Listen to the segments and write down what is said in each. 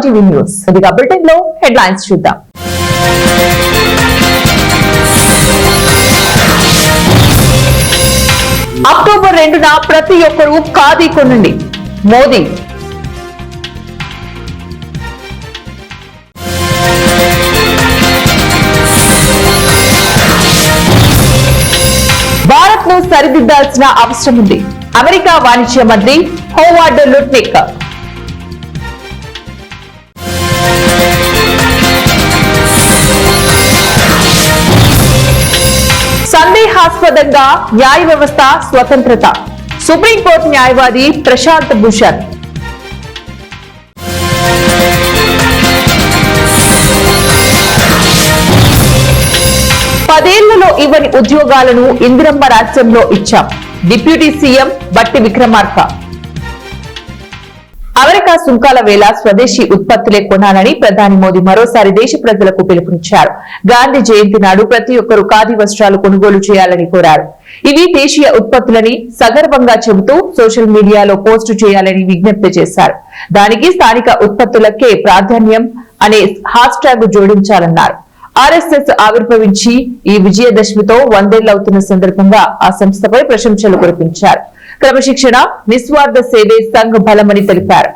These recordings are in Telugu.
One TV news. బులెటిన్ లో హెడ్లైన్స్ చూద్దాం. అక్టోబర్ 2న ప్రతి ఒక్కరూ ఖాదీ కొనండి. మోదీ. భారత్ ను సరిదిద్దాల్సిన అవసరం ఉంది. అమెరికా వాణిజ్య మంత్రి హోవార్డ్ లుట్నిక్. సందేహాస్పదంగా న్యాయ వ్యవస్థ స్వతంత్రత. సుప్రీంకోర్టు న్యాయవాది ప్రశాంత్ భూషణ్. పదేళ్లలో ఇవ్వని ఉద్యోగాలను ఇందిరమ్మ రాజ్యంలో ఇచ్చాం. డిప్యూటీ సీఎం బట్టి విక్రమార్క. అమెరికా సుంకాల వేళ స్వదేశీ ఉత్పత్తులే కొనాలని ప్రధాని మోదీ మరోసారి దేశ ప్రజలకు పిలుపునిచ్చారు. గాంధీ జయంతి నాడు ప్రతి ఒక్కరూ ఖాదీ వస్త్రాలు కొనుగోలు చేయాలని కోరారు. ఇవి దేశీయ ఉత్పత్తులని సగర్వంగా చెబుతూ సోషల్ మీడియాలో పోస్టు చేయాలని విజ్ఞప్తి చేశారు. దానికి స్థానిక ఉత్పత్తులకే ప్రాధాన్యం అనే హ్యాష్ ట్యాగ్ జోడించాలన్నారు. ఆర్ఎస్ఎస్ ఆవిర్భవించి ఈ విజయదశమితో 100 ఏళ్లవుతున్న సందర్భంగా ఆ సంస్థపై ప్రశంసలు కురిపించారు. క్రమశిక్షణ, నిస్వార్థ సేవే సంఘ్ బలమని తెలిపారు.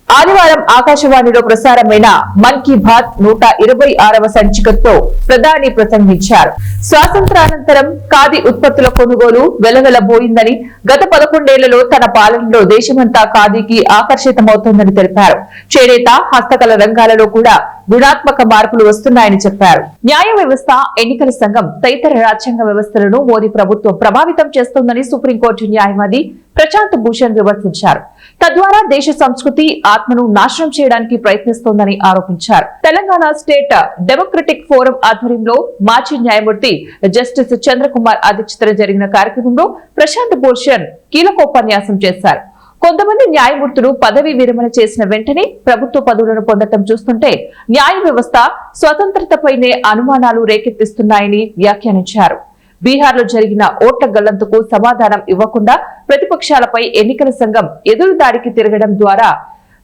ఆదివారం ఆకాశవాణిలో ప్రసారమైన మన్ కీ బాత్ 126వ సంచికతో ప్రధాని ప్రసంగించారు. స్వాతంత్రానంతరం ఖాదీ ఉత్పత్తుల కొనుగోలు వెలవెలబోయిందని, గత 11 ఏళ్లలో తన పాలనలో దేశమంతా ఖాదీకి ఆకర్షితమవుతోందని తెలిపారు. చేనేత, హస్తకళ రంగాలలో కూడా గుణాత్మక మార్పులు వస్తున్నాయని చెప్పారు. న్యాయ వ్యవస్థ, ఎన్నికల సంఘం తదితర రాజ్యాంగ వ్యవస్థలను మోదీ ప్రభుత్వం ప్రభావితం చేస్తోందని సుప్రీంకోర్టు న్యాయవాది ప్రశాంత్ భూషణ్ విమర్శించారు. తద్వారా దేశ సంస్కృతి, ఆత్మను నాశనం చేయడానికి ప్రయత్నిస్తోందని ఆరోపించారు. తెలంగాణ స్టేట్ డెమోక్రటిక్ ఫోరం ఆధ్వర్యంలో మాజీ న్యాయమూర్తి జస్టిస్ చంద్రకుమార్ అధ్యక్షతన జరిగిన కార్యక్రమంలో ప్రశాంత్ భూషణ్ కీలకోపన్యాసం చేశారు. కొంతమంది న్యాయమూర్తులు పదవీ విరమణ చేసిన వెంటనే ప్రభుత్వ పదవులను పొందటం చూస్తుంటే న్యాయ వ్యవస్థ స్వతంత్రతపైనే అనుమానాలు రేకెత్తిస్తున్నాయని వ్యాఖ్యానించారు. బీహార్లో జరిగిన ఓట్ల గల్లంతుకు సమాధానం ఇవ్వకుండా ప్రతిపక్షాలపై ఎన్నికల సంఘం ఎదురుదాడికి తిరగడం ద్వారా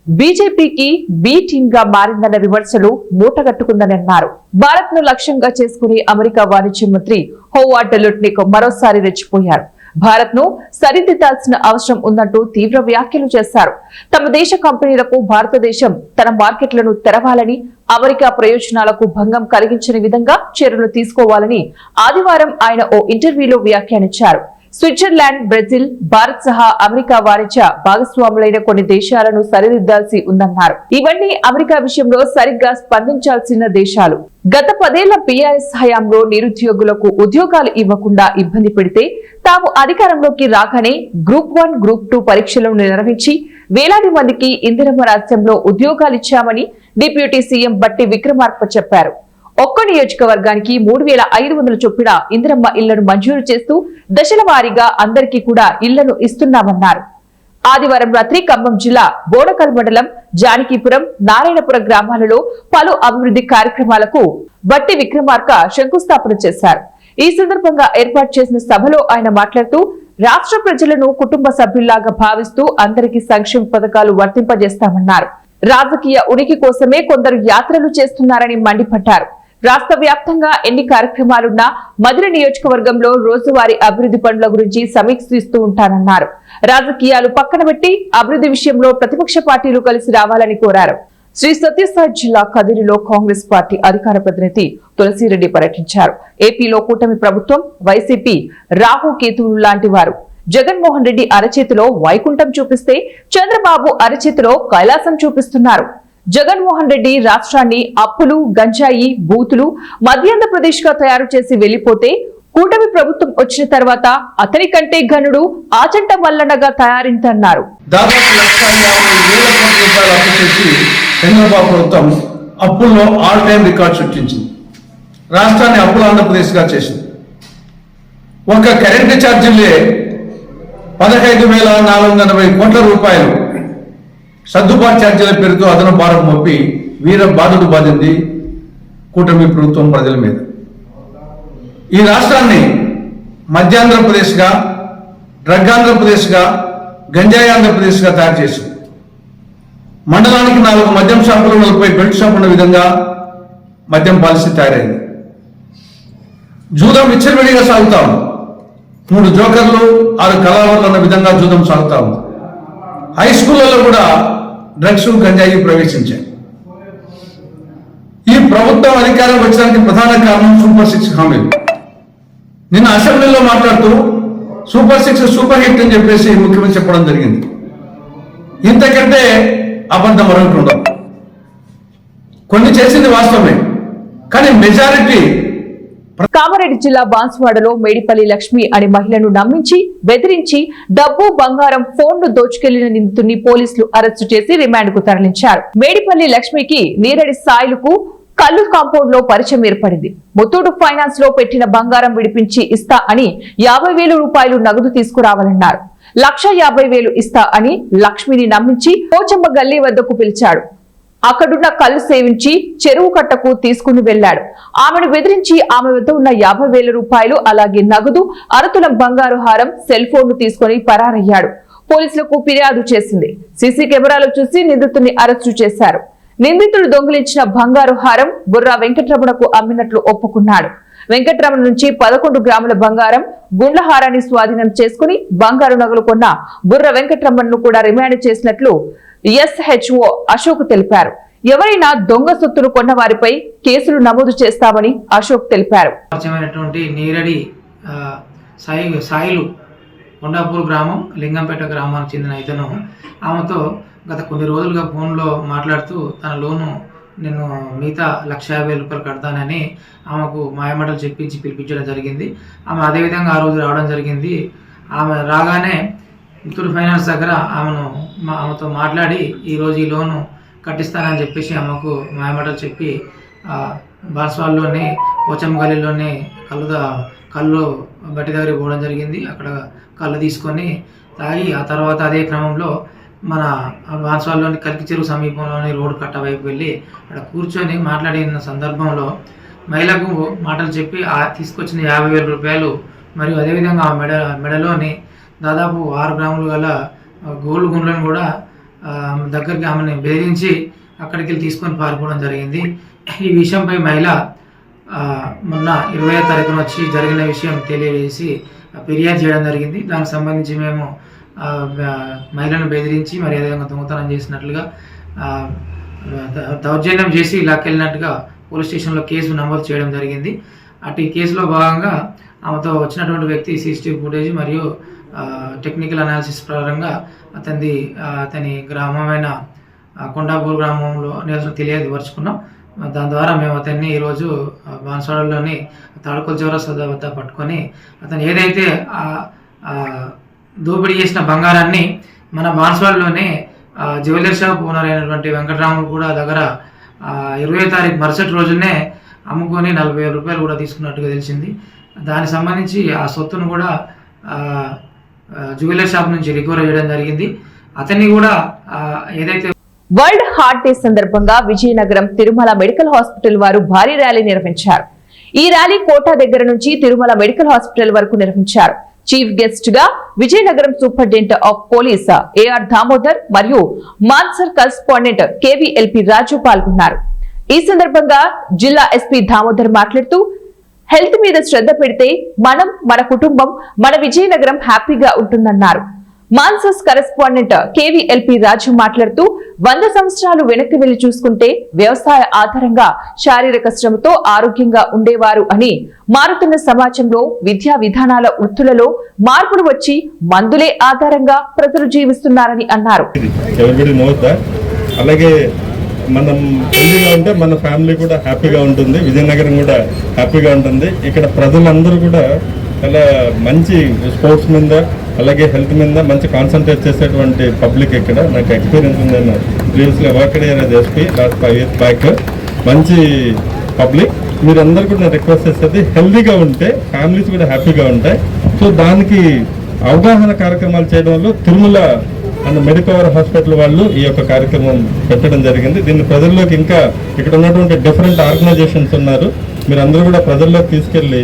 బీజేపీకి బీ టీమ్ గా మారిందన్న విమర్శలు మూటగట్టుకుందని అన్నారు. భారత్ ను లక్ష్యంగా చేసుకుని అమెరికా వాణిజ్య మంత్రి హోవార్డ్ లుట్నిక్ మరోసారి రెచ్చిపోయారు. భారత్ ను సరిదిద్దాల్సిన అవసరం ఉందంటూ తీవ్ర వ్యాఖ్యలు చేశారు. తమ దేశ కంపెనీలకు భారతదేశం తన మార్కెట్లను తెరవాలని, అమెరికా ప్రయోజనాలకు భంగం కలిగించని విధంగా చర్యలు తీసుకోవాలని ఆదివారం ఆయన ఓ ఇంటర్వ్యూలో వ్యాఖ్యానించారు. స్విట్జర్లాండ్, బ్రెజిల్, భారత్ సహా అమెరికా వాణిజ్య భాగస్వాములైన కొన్ని దేశాలను సరిదిద్దాల్సి ఉందన్నారు. ఇవన్నీ అమెరికా విషయంలో సరిగ్గా స్పందించాల్సిన దేశాలు. గత 10 ఏళ్ల బీఆర్ఎస్ హయాంలో నిరుద్యోగులకు ఉద్యోగాలు ఇవ్వకుండా ఇబ్బంది పెడితే తాము అధికారంలోకి రాగానే గ్రూప్ 1, గ్రూప్ 2 పరీక్షలను నిర్వహించి వేలాది మందికి ఇందిరమ్మ రాజ్యంలో ఉద్యోగాలిచ్చామని డిప్యూటీ సీఎం బట్టి విక్రమార్క చెప్పారు. ఒక్క నియోజకవర్గానికి 3500 చొప్పున ఇందిరమ్మ ఇళ్లను మంజూరు చేస్తూ దశల వారీగా అందరికీ కూడా ఇళ్లను ఇస్తున్నామన్నారు. ఆదివారం రాత్రి ఖమ్మం జిల్లా బోడకల్ మండలం జానకీపురం, నారాయణపురం గ్రామాలలో పలు అభివృద్ధి కార్యక్రమాలకు బట్టి విక్రమార్క శంకుస్థాపన చేశారు. ఈ సందర్భంగా ఏర్పాటు చేసిన సభలో ఆయన మాట్లాడుతూ రాష్ట్ర ప్రజలను కుటుంబ సభ్యుల్లాగా భావిస్తూ అందరికీ సంక్షేమ పథకాలు వర్తింపజేస్తామన్నారు. రాజకీయ ఉనికి కోసమే కొందరు యాత్రలు చేస్తున్నారని మండిపడ్డారు. రాష్ట్ర వ్యాప్తంగా ఎన్ని కార్యక్రమాలున్నా మధుర నియోజకవర్గంలో రోజువారీ అభివృద్ధి పనుల గురించి సమీక్షిస్తూ ఉంటానన్నారు. రాజకీయాలు పక్కన పెట్టి అభివృద్ధి విషయంలో ప్రతిపక్ష పార్టీలు కలిసి రావాలని కోరారు. శ్రీ సత్యసాయి జిల్లా కదిరిలో కాంగ్రెస్ పార్టీ అధికార ప్రతినిధి తులసిరెడ్డి పర్యటించారు. ఏపీలో కూటమి ప్రభుత్వం, వైసీపీ రాహుకేతువులు లాంటి వారు జగన్మోహన్ రెడ్డి అరచేతిలో వైకుంఠం చూపిస్తే చంద్రబాబు అరచేతిలో కైలాసం చూపిస్తున్నారు. జగన్మోహన్ రెడ్డి రాష్ట్రాన్ని అప్పులు, గంజాయి, బూతులు, మధ్యాంధ్రప్రదేశ్ గా తయారు చేసి వెళ్లిపోతే కూటమి ప్రభుత్వం వచ్చిన తర్వాత అతని కంటే ఘనుడు ఆచంట మల్లన్నగా తయారిందన్నారు. చంద్రబాబు ప్రభుత్వం అప్పుల్లో ఆల్ టైమ్ రికార్డ్ సృష్టించింది. రాష్ట్రాన్ని అప్పుల ఆంధ్రప్రదేశ్ గా చేసింది. ఒక కరెంటు ఛార్జీలే 15,480 కోట్ల రూపాయలు సర్దుబాటు ఛార్జీల పేరుతో అదన భారం మోపి వీర బాధలు బాధింది కూటమి ప్రభుత్వం ప్రజల మీద. ఈ రాష్ట్రాన్ని మధ్యాంధ్రప్రదేశ్గా, డ్రగ్ ఆంధ్రప్రదేశ్గా, గంజాయి ఆంధ్రప్రదేశ్గా తయారు చేసింది. మండలానికి 4 మద్యం షాపులు 40 బెల్ట్ షాపులు ఉన్న విధంగా మద్యం పాలసీ తయారైంది. జూదం విచ్చలవిడిగా సాగుతా ఉంది. 3 జోకర్లు 6 కళావరులు అన్న విధంగా జూదం సాగుతా ఉంది. హై స్కూళ్ళలో కూడా డ్రగ్స్ గంజాయి ప్రవేశించాయి. ఈ ప్రభుత్వం అధికారం వచ్చడానికి ప్రధాన కారణం సూపర్ 6 హామీలు. నిన్న అసెంబ్లీలో మాట్లాడుతూ సూపర్ 6 సూపర్ హిట్ అని చెప్పేసి ముఖ్యమంత్రి చెప్పడం జరిగింది. ఇంతకంటే అబద్ధం మరొకటి ఉండదు. కొన్ని చేసింది వాస్తవమే, కానీ మెజారిటీ. కామారెడ్డి జిల్లా బాన్సువాడలో మేడిపల్లి లక్ష్మి అనే మహిళను నమ్మించి బెదిరించి డబ్బు బంగారం ఫోన్ను దోచుకెళ్లిన నిందితుడిని పోలీసులు అరెస్టు చేసి రిమాండ్ కు తరలించారు. మేడిపల్లి లక్ష్మికి నీరడి సాయిలకు కల్లు కాంపౌండ్ లో పరిచయం ఏర్పడింది. ముత్తూట్ ఫైనాన్స్ లో పెట్టిన బంగారం విడిపించి ఇస్తా అని 50,000 రూపాయలు నగదు తీసుకురావాలన్నారు. 1,50,000 ఇస్తా అని లక్ష్మిని నమ్మించి పోచమ్మ గల్లీ వద్దకు పిలిచాడు. అక్కడున్న కళ్ళు సేవించి చెరువు కట్టకు తీసుకుని వెళ్లాడు. ఆమెను బెదిరించి ఆమె వద్ద ఉన్న 50,000 రూపాయలు అలాగే నగదు, అరతులం బంగారు హారం, సెల్ ఫోన్ ను తీసుకుని పరారయ్యాడు. పోలీసులకు ఫిర్యాదు చేసింది. సీసీ కెమెరాలు చూసి నిందితుడిని అరెస్టు చేశారు. నిందితుడు దొంగిలించిన బంగారు హారం బుర్రా వెంకటరమణకు అమ్మినట్లు ఒప్పుకున్నాడు. వెంకటరమణ నుంచి 11 గ్రాముల బంగారం, గుండ్ల హారాన్ని స్వాధీనం చేసుకుని బంగారు నగలు కొన్న బుర్ర వెంకటరమణను కూడా రిమాండ్ చేసినట్లు SHO అశోక్ తెలిపారు. ఎవరైనా దొంగ సొత్తులు కొన్న వారిపై కేసులు నమోదు చేస్తామని అశోక్ తెలిపారు. నీరడి సాయిలు కొండాపూర్ గ్రామం, లింగంపేట గ్రామానికి చెందిన ఇతను ఆమెతో గత కొన్ని రోజులుగా ఫోన్లో మాట్లాడుతూ తన లోను నేను మిగతా 1,50,000 రూపాయలు కడతానని ఆమెకు మాయమాటలు చెప్పించి పిలిపించడం జరిగింది. ఆమె అదేవిధంగా ఆ రోజు రావడం జరిగింది. ఆమె రాగానే ముత్తూట్ ఫైనాన్స్ దగ్గర ఆమెతో మాట్లాడి ఈరోజు ఈ లోను కట్టిస్తానని చెప్పేసి ఆమెకు మాయమాటలు చెప్పి బాన్స్వాడలోని పోచమ్మ గల్లీలోని కళ్ళు బట్టి దగ్గరికి పోవడం జరిగింది. అక్కడ కళ్ళు తీసుకొని తాగి ఆ తర్వాత అదే క్రమంలో మన బాన్స్వాడలోని కలికి చెరువు సమీపంలోని రోడ్డు కట్ట వైపు వెళ్ళి అక్కడ కూర్చొని మాట్లాడిన సందర్భంలో మహిళకు మాటలు చెప్పి తీసుకొచ్చిన 50,000 రూపాయలు మరియు అదేవిధంగా ఆ మెడలోని దాదాపు 6 గ్రాములు గల గోల్డ్ గుండ్లను కూడా దగ్గరికి ఆమెను బెదిరించి అక్కడికి వెళ్ళి తీసుకొని పారిపోవడం జరిగింది. ఈ విషయంపై మహిళ మొన్న 20వ తారీఖున వచ్చి జరిగిన విషయం తెలియజేసి ఫిర్యాదు చేయడం జరిగింది. దానికి సంబంధించి మేము మహిళను బెదిరించి మరి అదేవిధంగా దొంగతనం చేసినట్లుగా దౌర్జన్యం చేసి లాక్కెళ్ళినట్టుగా పోలీస్ స్టేషన్లో కేసు నమోదు చేయడం జరిగింది. అటు కేసులో భాగంగా ఆమెతో వచ్చినటువంటి వ్యక్తి CCTV ఫుటేజ్ మరియు టెక్నికల్ అనాలిసిస్ ప్రకారంగా అతని గ్రామమైన కొండాపూర్ గ్రామంలో తెలియపరుచుకున్నాం. దాని ద్వారా మేము అతన్ని ఈరోజు బాన్స్వాడలోని తాడుకొల చౌరస్తా వద్ద పట్టుకొని అతను ఏదైతే దోపిడీ చేసిన బంగారాన్ని మన బాన్స్వాడలోనే జ్యువెలరీ షాప్ ఓనర్ అయినటువంటి వెంకటరాములు కూడా దగ్గర 20వ తారీఖు మరుసటి రోజునే అమ్ముకొని 40,000 రూపాయలు కూడా తీసుకున్నట్టుగా తెలిసింది. దానికి సంబంధించి ఆ సొత్తును కూడా జ్యువెలరీ షాప్ నుంచి రికవర్ చేయడం జరిగింది. అతన్ని కూడా ఏదైతే వరల్డ్ హార్ట్ డే సందర్భంగా విజయనగరం తిరుమల మెడికల్ హాస్పిటల్ వారు భారీ ర్యాలీ నిర్వహించారు. ఈ ర్యాలీ కోట దగ్గర నుంచి తిరుమల మెడికల్ హాస్పిటల్ వరకు నిర్వహించారు. చీఫ్ గెస్ట్ గా Vizianagaram superintendent of police AR Damodar మరియు మాన్సర్ కరెస్పాండెంట్ KVLP రాజు పాల్గొన్నారు. ఈ సందర్భంగా జిల్లా SP దామోదర్ మాట్లాడుతూ హెల్త్ మీద శ్రద్ధ పెడితే మనం, మన కుటుంబం, మన విజయనగరం హ్యాపీగా ఉంటుందన్నారు. మాన్సస్ కరెస్పాండెంట్ KVLP రాజు మాట్లాడుతూ 100 సంవత్సరాలు వెనక్కి వెళ్లి చూసుకుంటే వ్యవసాయ ఆధారంగా శారీరక శ్రమతో ఆరోగ్యంగా ఉండేవారు అని, మారుతున్న సమాజంలో విద్యా విధానాల వృత్తులలో మార్పులు వచ్చి మందులే ఆధారంగా ప్రజలు జీవిస్తున్నారని అన్నారు. అలాగే మనం హెల్తీగా ఉంటే మన ఫ్యామిలీ కూడా హ్యాపీగా ఉంటుంది, విజయనగరం కూడా హ్యాపీగా ఉంటుంది. ఇక్కడ ప్రజలందరూ కూడా చాలా మంచి స్పోర్ట్స్ మీద అలాగే హెల్త్ మీద మంచి కాన్సన్ట్రేట్ చేసేటువంటి పబ్లిక్. ఇక్కడ నాకు ఎక్స్పీరియన్స్ ఉంది. నేను previously worked as SP last 5 years back. మంచి పబ్లిక్. మీరందరూ కూడా నేను రిక్వెస్ట్ చేసేది హెల్తీగా ఉంటే ఫ్యామిలీస్ కూడా హ్యాపీగా ఉంటాయి. సో దానికి అవగాహన కార్యక్రమాలు చేయడంలో తిరుమల అండ్ మెడికవర్ హాస్పిటల్ వాళ్ళు ఈ యొక్క కార్యక్రమం పెట్టడం జరిగింది. దీన్ని ప్రజల్లోకి ఇంకా ఇక్కడ ఉన్నటువంటి డిఫరెంట్ ఆర్గనైజేషన్స్ ఉన్నారు, మీరందరూ కూడా ప్రజల్లోకి తీసుకెళ్ళి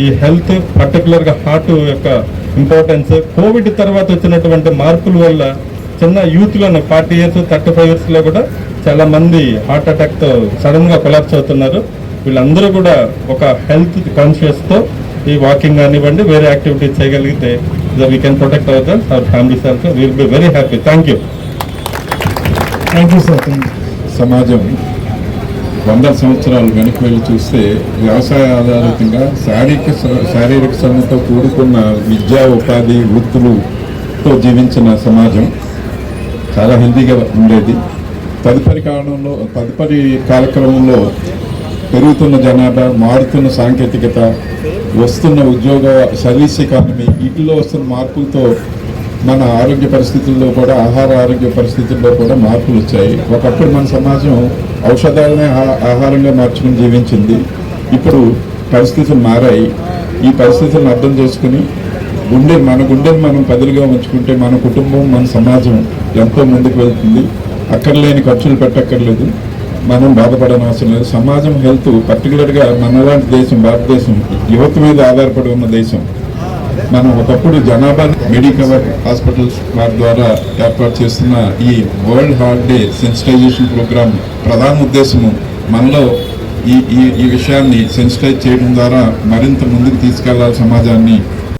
ఈ హెల్త్ పర్టికులర్గా హార్ట్ యొక్క ఇంపార్టెన్స్, కోవిడ్ తర్వాత వచ్చినటువంటి మార్పుల వల్ల చిన్న యూత్లోనే 40 years 35 yearsలో కూడా చాలా మంది హార్ట్ అటాక్తో సడన్గా కొలాప్స్ అవుతున్నారు. వీళ్ళందరూ కూడా ఒక హెల్త్ కాన్షియస్తో ఈ వాకింగ్ కానివ్వండి వేరే యాక్టివిటీస్ చేయగలిగితే we can protect our families also. Will be very happy. Thank you sir. సమాజం 100 సంవత్సరాలు వెనక్కి వెళ్ళి చూస్తే వ్యవసాయ ఆధారితంగా శారీరక శ్రమతో కూడుకున్న విద్యా ఉపాధి వృత్తులతో జీవించిన సమాజం చాలా హెల్తీగా ఉండేది. తదుపరి కాలక్రమంలో పెరుగుతున్న జనాభా, మారుతున్న సాంకేతికత, వస్తున్న ఉద్యోగ సర్వీస్ ఎకానమీ, వీటిలో వస్తున్న మార్పులతో మన ఆరోగ్య పరిస్థితుల్లో కూడా ఆరోగ్య పరిస్థితుల్లో కూడా మార్పులు వచ్చాయి. ఒకప్పుడు మన సమాజం ఔషధాలనే ఆహారంగా మార్చుకుని జీవించింది. ఇప్పుడు పరిస్థితులు మారాయి. ఈ పరిస్థితులను అర్థం చేసుకుని మన గుండెని మనం పదిలుగా ఉంచుకుంటే మన కుటుంబం, మన సమాజం ఎంతో ముందుకు వెళ్తుంది. అక్కర్లేని ఖర్చులు పెట్టక్కర్లేదు, మనం బాధపడని అవసరం లేదు. సమాజం హెల్త్ పర్టికులర్గా మనలాంటి దేశం, భారతదేశం యువత మీద ఆధారపడి ఉన్న దేశం. మనం ఒకప్పుడు జనాభా మెడికవర్ హాస్పిటల్స్ వారి ద్వారా ఏర్పాటు చేస్తున్న ఈ world heart day sensitisation programme ప్రధాన ఉద్దేశము మనలో ఈ విషయాన్ని సెన్సిటైజ్ చేయడం ద్వారా మరింత ముందుకు తీసుకెళ్లాలి సమాజాన్ని.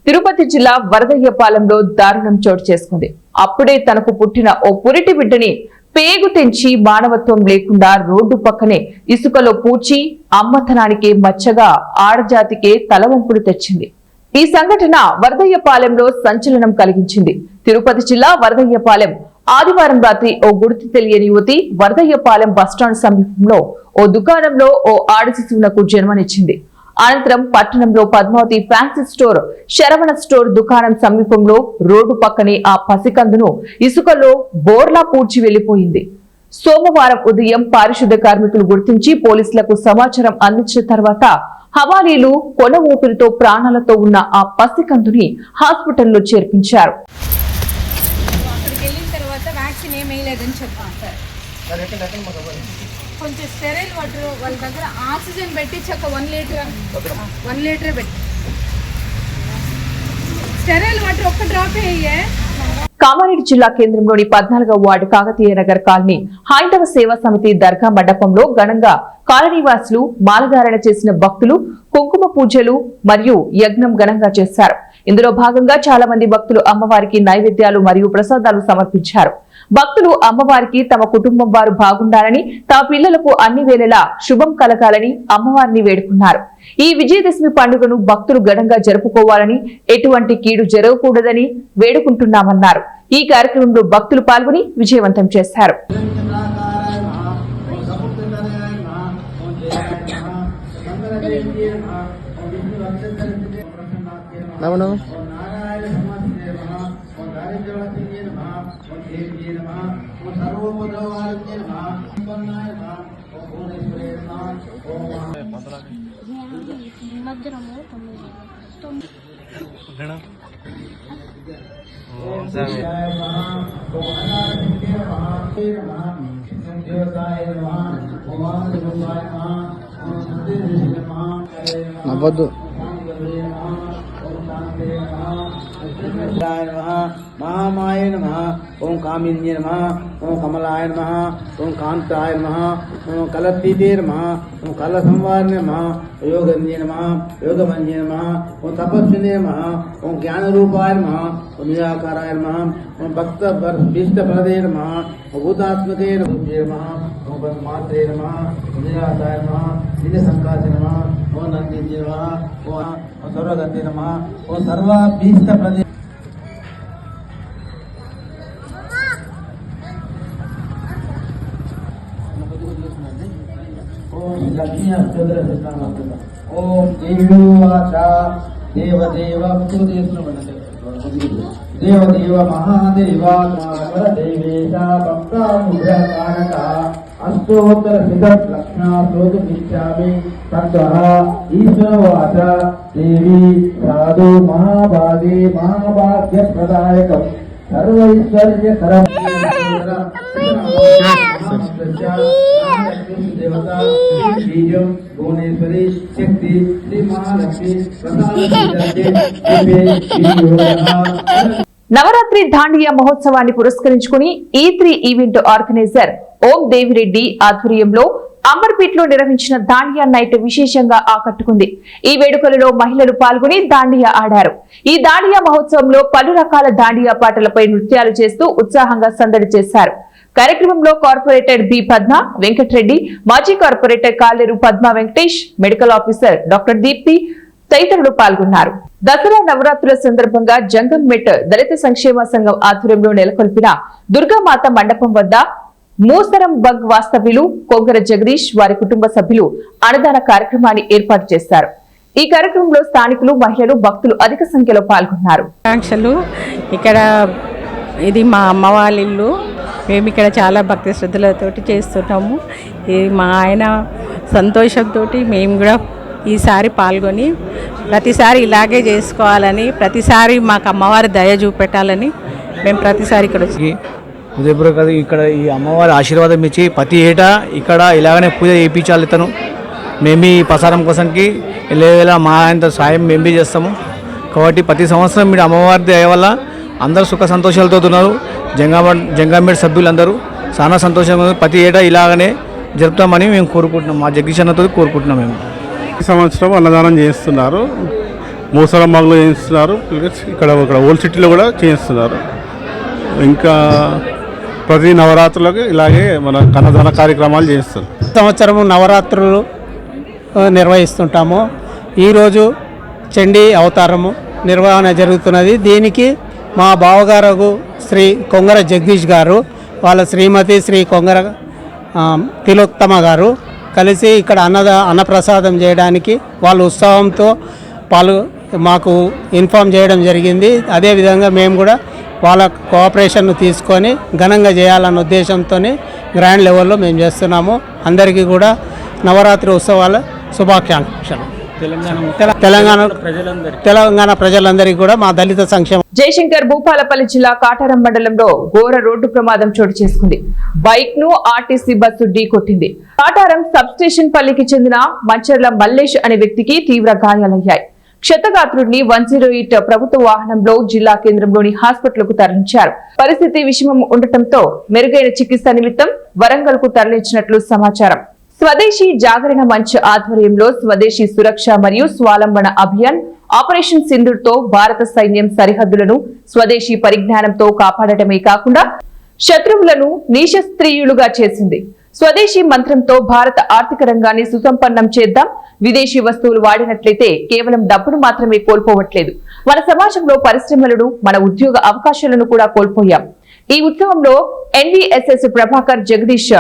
తిరుపతి జిల్లా వరదయ్యపాలెంలో దారుణం చోటు చేసుకుంది. అప్పుడే తనకు పుట్టిన ఓ పురిటి బిడ్డని పేగు తెంచి మానవత్వం లేకుండా రోడ్డు పక్కనే ఇసుకలో పూడ్చి అమ్మతనానికే మచ్చగా ఆడజాతికే తలవంపులు తెచ్చింది. ఈ సంఘటన వరదయ్యపాలెంలో సంచలనం కలిగించింది. తిరుపతి జిల్లా వరదయ్యపాలెం ఆదివారం రాత్రి ఓ గుర్తు తెలియని యువతి వరదయ్యపాలెం బస్టాండ్ సమీపంలో ఓ దుకాణంలో ఓ ఆడ శిశువునకు జన్మనిచ్చింది. అనంతరం పట్టణంలో Padmavati fancy store, Saravana store దుకాణం సమీపంలో రోడ్డు పక్కనే ఆ పసికందును ఇసుకలో బోర్లా పూడ్చి వెళ్లిపోయింది. సోమవారం ఉదయం పారిశుద్ధ్య కార్మికులు గుర్తించి పోలీసులకు సమాచారం అందించిన తర్వాత హవాలీలు కొన ఊపిరితో ప్రాణాలతో ఉన్న ఆ పసికందుని హాస్పిటల్లో చేర్పించారు. కొంచెం స్టెరైల్ వాటర్ వాళ్ళ దగ్గర ఆక్సిజన్ పెట్టి చక్క 1 లీటర్ పెట్టి స్టెరైల్ వాటర్ ఒక్క డ్రాప్ అయ్యే. కామారెడ్డి జిల్లా కేంద్రంలోని 14వ వార్డు కాకతీయ నగర్ కాలనీ హైందవ సేవా సమితి దర్గా మండపంలో ఘనంగా కాలనీవాసులు మాలధారణ చేసిన భక్తులు కుంకుమ పూజలు మరియు యజ్ఞం ఘనంగా చేశారు. ఇందులో భాగంగా చాలా మంది భక్తులు అమ్మవారికి నైవేద్యాలు మరియు ప్రసాదాలు సమర్పించారు. భక్తులు అమ్మవారికి తమ కుటుంబం వారు బాగుండాలని, తమ పిల్లలకు అన్ని వేళలా శుభం కలగాలని అమ్మవారిని వేడుకున్నారు. ఈ విజయదశమి పండుగను భక్తులు ఘనంగా జరుపుకోవాలని, ఎటువంటి కీడు జరగకూడదని వేడుకుంటున్నామన్నారు. ఈ కార్యక్రమంలో భక్తులు పాల్గొని విజయవంతం చేశారు. నవ్వద్దు. महामाय नमः, ओम कामिन्ये नमः, ओम कमलाय नमः, ओम कांताय नमः, ओम कलतीते नमः, ओम कलसंवारणे नमः, योगन्ये नमः, योगमन्ये नमः, ओम तपस्विने नमः, ओम ज्ञानरूपाय नमः, ओम निराकाराय नमः, ओम भक्त भीष्टप्रदे नमः, ओम भूतात्मके नमः, ओम परमात्रे नमः, ओम निराकाराय नमः, निजसंकासे नमः, ओम नंदिन्ये नमः, ओम सर्वगते नमः, ओम सर्वाभीष्टप्रदे लक्ष्मी अष्टोत्तर ओम देववाचा देवदेव देवदेव महादेवा देवेशा भक्तानुग्रहकारका अष्टोत्तर सिद्धत लक्ष्मण श्लोकमिच्छामि तत्तः ईश्वरवाच देवी साधु महाभागे महाभाग्यप्रदायकं सर्वैश्वर्यकरं देवता बीजम भुवनेश्वरी शक्ति श्री महालक्ष्मी నవరాత్రి దాండియా మహోత్సవాన్ని పురస్కరించుకుని E3 ఈవెంట్ ఆర్గనైజర్ ఓం దేవిరెడ్డి ఆధ్వర్యంలో అంబర్పేట్ లో నిర్వహించిన దాండియా నైట్ విశేషంగా ఆకట్టుకుంది. ఈ వేడుకలలో మహిళలు పాల్గొని దాండియా ఆడారు. ఈ దాండియా మహోత్సవంలో పలు రకాల దాండియా పాటలపై నృత్యాలు చేస్తూ ఉత్సాహంగా సందడి చేశారు. కార్యక్రమంలో కార్పొరేటర్ బి పద్మ వెంకటరెడ్డి, మాజీ corporator Kaleru Padma Venkatesh, medical officer doctor Deepti తదితరులు పాల్గొన్నారు. దసరా నవరాత్రుల సందర్భంగా జంగంమెట్ దళిత సంక్షేమ సంఘం ఆధ్వర్యంలో నెలకొల్పిన దుర్గామాత మండపం వద్ద మూసరం బగ్ వాస్తవ్యులు కొంగర జగదీష్ వారి కుటుంబ సభ్యులు అన్నదాన కార్యక్రమాన్ని ఏర్పాటు చేశారు. ఈ కార్యక్రమంలో స్థానికులు, మహిళలు, భక్తులు అధిక సంఖ్యలో పాల్గొన్నారు. ఇక్కడ ఇది మా అమ్మ వాళ్ళ ఇల్లు. మేము ఇక్కడ చాలా భక్తి శ్రద్ధలతోటి చేస్తున్నాము. మా ఆయన సంతోషంతో మేము కూడా ఈసారి పాల్గొని ప్రతిసారి ఇలాగే చేసుకోవాలని, ప్రతిసారి మాకు అమ్మవారి దయ చూపెట్టాలని మేము ప్రతిసారి ఇక్కడ వచ్చి ఉదయపూర్ ఇక్కడ ఈ అమ్మవారి ఆశీర్వాదం ఇచ్చి ప్రతి ఏటా ఇక్కడ ఇలాగనే పూజ చేయించాలి. తను మేము ఈ ప్రసారం కోసంకి వెళ్ళేలా మా ఆయన సాయం మేము చేస్తాము. కాబట్టి ప్రతి సంవత్సరం మీరు అమ్మవారి దయ వల్ల అందరూ సుఖ సంతోషాలతో ఉన్నారు. జంగాంబేడ్ సభ్యులందరూ చాలా సంతోషంగా ప్రతి ఏటా ఇలాగనే జరుపుతామని మేము కోరుకుంటున్నాం. మా జగదీష్ అన్నతో కోరుకుంటున్నాం. మేము ఈ సంవత్సరం అన్నదానం చేస్తున్నారు. మూసరం బాగ్లో చేయిస్తున్నారు. ఇక్కడ ఓల్డ్ సిటీలో కూడా చేయిస్తున్నారు. ఇంకా ప్రతి నవరాత్రులకు ఇలాగే మన అన్నదాన కార్యక్రమాలు చేస్తారు. సంవత్సరము నవరాత్రులు నిర్వహిస్తుంటాము. ఈరోజు చండీ అవతారము నిర్వహణ జరుగుతున్నది. దీనికి మా బావగారు శ్రీ కొంగర జగదీష్ గారు, వాళ్ళ శ్రీమతి శ్రీ కొంగర తిలోత్తమ గారు కలిసి ఇక్కడ అన్నప్రసాదం చేయడానికి వాళ్ళ ఉత్సవంతో మాకు ఇన్ఫామ్ చేయడం జరిగింది. అదేవిధంగా మేము కూడా వాళ్ళ కోఆపరేషన్ తీసుకొని ఘనంగా చేయాలన్న ఉద్దేశంతో గ్రాండ్ లెవెల్లో మేము చేస్తున్నాము. అందరికీ కూడా నవరాత్రి ఉత్సవాల శుభాకాంక్షలు. తెలంగాణ ప్రజలందరికీ కూడా మా దళిత సంక్షేమ. జయశంకర్ భూపాలపల్లి జిల్లా కాటారం మండలంలో ఘోర రోడ్డు ప్రమాదం చోటు చేసుకుంది. బైక్ ను ఆర్టీసీ బస్సు ఢీకొట్టింది. కాటారం సబ్ స్టేషన్ పల్లికి చెందిన మంచర్ల మల్లేష్ అనే వ్యక్తికి తీవ్ర గాయాలయ్యాయి. క్షతగాత్రుడిని 108 ప్రభుత్వ వాహనంలో జిల్లా కేంద్రంలోని హాస్పిటల్ కు తరలించారు. పరిస్థితి విషమం ఉండటంతో మెరుగైన చికిత్స నిమిత్తం వరంగల్ కు తరలించినట్లు సమాచారం. స్వదేశీ జాగరణ మంచ్ ఆధ్వర్యంలో స్వదేశీ సురక్ష మరియు స్వాలంబన అభియాన్ ఆపరేషన్ సింధూర్ తో భారత సైన్యం సరిహద్దులను స్వదేశీ పరిజ్ఞానంతో కాపాడటమే కాకుండా శత్రువులను నిశస్త్రీయులుగా చేసింది. స్వదేశీ మంత్రంతో భారత ఆర్థిక రంగాన్ని సుసంపన్నం చేద్దాం. విదేశీ వస్తువులు వాడినట్లయితే కేవలం డబ్బును మాత్రమే కోల్పోవట్లేదు, మన సమాజంలో పరిశ్రమలను, మన ఉద్యోగ అవకాశాలను కూడా కోల్పోయాం. ఈ ఉత్సవంలో ఎన్వీఎస్ఎస్ ప్రభాకర్, జగదీష్,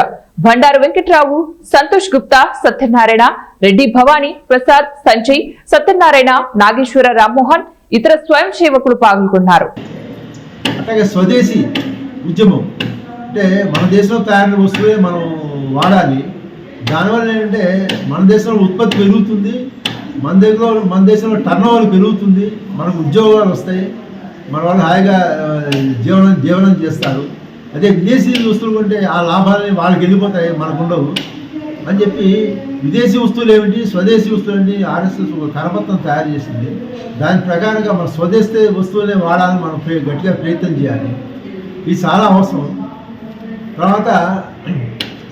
బండారు వెంకట్రావు, సంతోష్ గుప్తా, సత్యనారాయణ రెడ్డి, భవానీ ప్రసాద్, సంజయ్, సత్యనారాయణ, నాగేశ్వర, రామ్మోహన్, ఇతర స్వయం సేవకులు పాల్గొన్నారు. అట్లాగే స్వదేశీ ఉద్యమం అంటే మన దేశంలో తయారైన వస్తువులే మనం వాడాలి. దానివల్ల ఏంటంటే మన దేశంలో ఉత్పత్తి పెరుగుతుంది, మన దేశంలో టర్న్ ఓవర్ పెరుగుతుంది, మనకు ఉద్యోగాలు వస్తాయి, మన వాళ్ళు హాయిగా జీవనం చేస్తారు. అదే విదేశీ వస్తువులు కొంటే ఆ లాభాలని వాళ్ళకి వెళ్ళిపోతాయి, మనకు ఉండవు అని చెప్పి విదేశీ వస్తువులు ఏమిటి, స్వదేశీ వస్తువులు ఏంటి, ఆర్ఎస్ఎస్ ఒక కరపత్రం తయారు చేసింది. దాని ప్రకారంగా మన స్వదేశీ వస్తువులే వాడాలని మనం గట్టిగా ప్రయత్నం చేయాలి. ఇది చాలా అవసరం. తర్వాత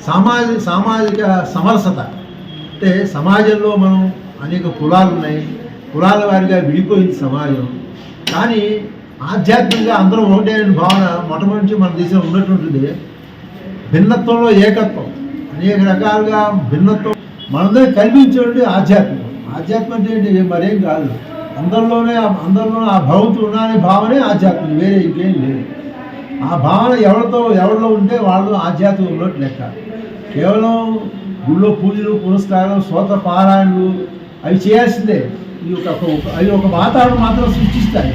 సామాజిక సమరసత అంటే సమాజంలో మనం అనేక కులాలు ఉన్నాయి, కులాల వారిగా విడిపోయింది సమాజం. కానీ ఆధ్యాత్మికంగా అందరూ ఒకటే భావన మొట్టమొదటి మన దేశంలో ఉన్నటువంటిది. భిన్నత్వంలో ఏకత్వం, అనేక రకాలుగా భిన్నత్వం మనందరూ కల్పించేటువంటి ఆధ్యాత్మికం. ఆధ్యాత్మం అంటే మరేం కాదు, అందరిలో ఆ భగవంతుడు ఉన్నానే భావనే ఆధ్యాత్మికం, వేరే ఇంకేం లేదు. ఆ భావన ఎవరిలో ఉంటే వాళ్ళు ఆధ్యాత్మికం ఉన్నట్టు లెక్క. కేవలం గుళ్ళో పూజలు, పురస్కారం, స్తోత్ర పారాయణలు అవి చేయాల్సిందే. అవి ఒక వాతావరణం మాత్రం సృష్టిస్తాయి.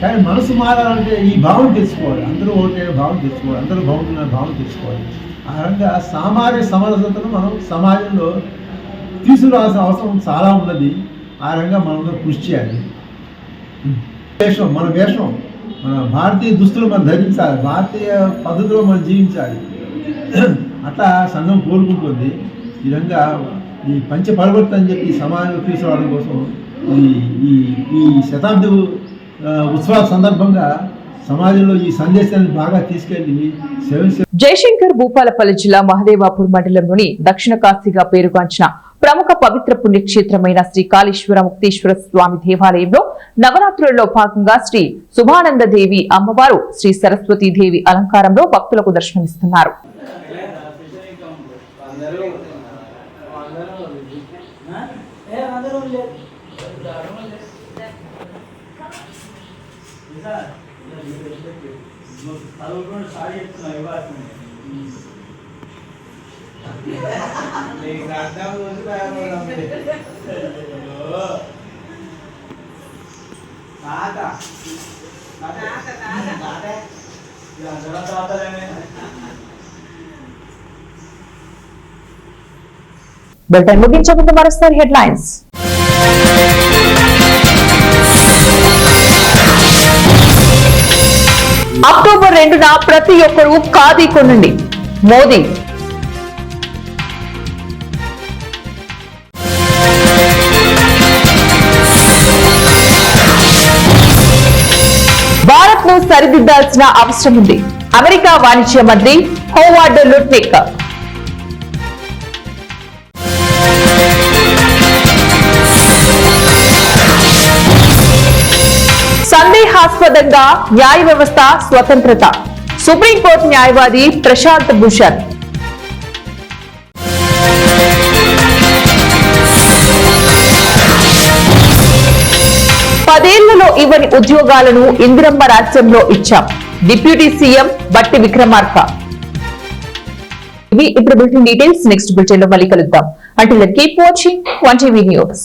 కానీ మనసు మారాలంటే ఈ భావం తెచ్చుకోవాలి, అందరూ ఒకటే భావం తెచ్చుకోవాలి, అందరూ బాగుంటున్న భావం తెచ్చుకోవాలి. ఆ రకంగా సామాజిక సమరసతను మనం సమాజంలో తీసుకురావాల్సిన అవసరం చాలా ఉన్నది. ఆ రకంగా మనం కృషి చేయాలి. మన భారతీయ దుస్తులు మనం ధరించాలి, భారతీయ పద్ధతిలో మనం జీవించాలి. అట్లా సంఘం కోరుకుంటుంది. ఈ విధంగా ఈ పంచ పరివర్తన అని చెప్పి సమాజంలో తీసుకురావడం కోసం ఈ శతాబ్ది ఉత్సవాల సందర్భంగా సమాజంలో ఈ సందేశాన్ని బాగా తీసుకెళ్లి జయశంకర్ భూపాలపల్లి జిల్లా మహదేవాపూర్ మండలంలోని దక్షిణ కాశీగా పేరుగాంచిన ప్రముఖ పవిత్ర పుణ్యక్షేత్రమైన శ్రీ కాళేశ్వర ముక్తేశ్వర స్వామి దేవాలయంలో నవరాత్రులలో భాగంగా శ్రీ శుభానంద దేవి అమ్మవారు శ్రీ సరస్వతీ దేవి అలంకారంలో భక్తులకు దర్శనమిస్తున్నారు. బులెటిన్ ముగించే ముందు మరోసారి హెడ్లైన్స్. అక్టోబర్ 2న ప్రతి ఒక్కరూ ఖాదీ కొనండి, మోదీ. భారత్ ను సరిదిద్దాల్సిన అవసరం ఉంది, అమెరికా వాణిజ్య మంత్రి హోవార్డ్ లుట్నిక్. సందేహాస్పదంగా న్యాయ వ్యవస్థ స్వతంత్రత, సుప్రీంకోర్టు న్యాయవాది ప్రశాంత్ భూషణ్. పదేళ్లలో ఇవ్వని ఉద్యోగాలను ఇందిరమ్మ రాజ్యంలో ఇచ్చాం, డిప్యూటీ సీఎం బట్టి విక్రమార్క. ఇవి ఇప్పుడు బులెటిన్ డీటెయిల్స్. నెక్స్ట్ బులెటిన్ లో మళ్ళీ కలుద్దాం. Until then, keep watching 1TV News.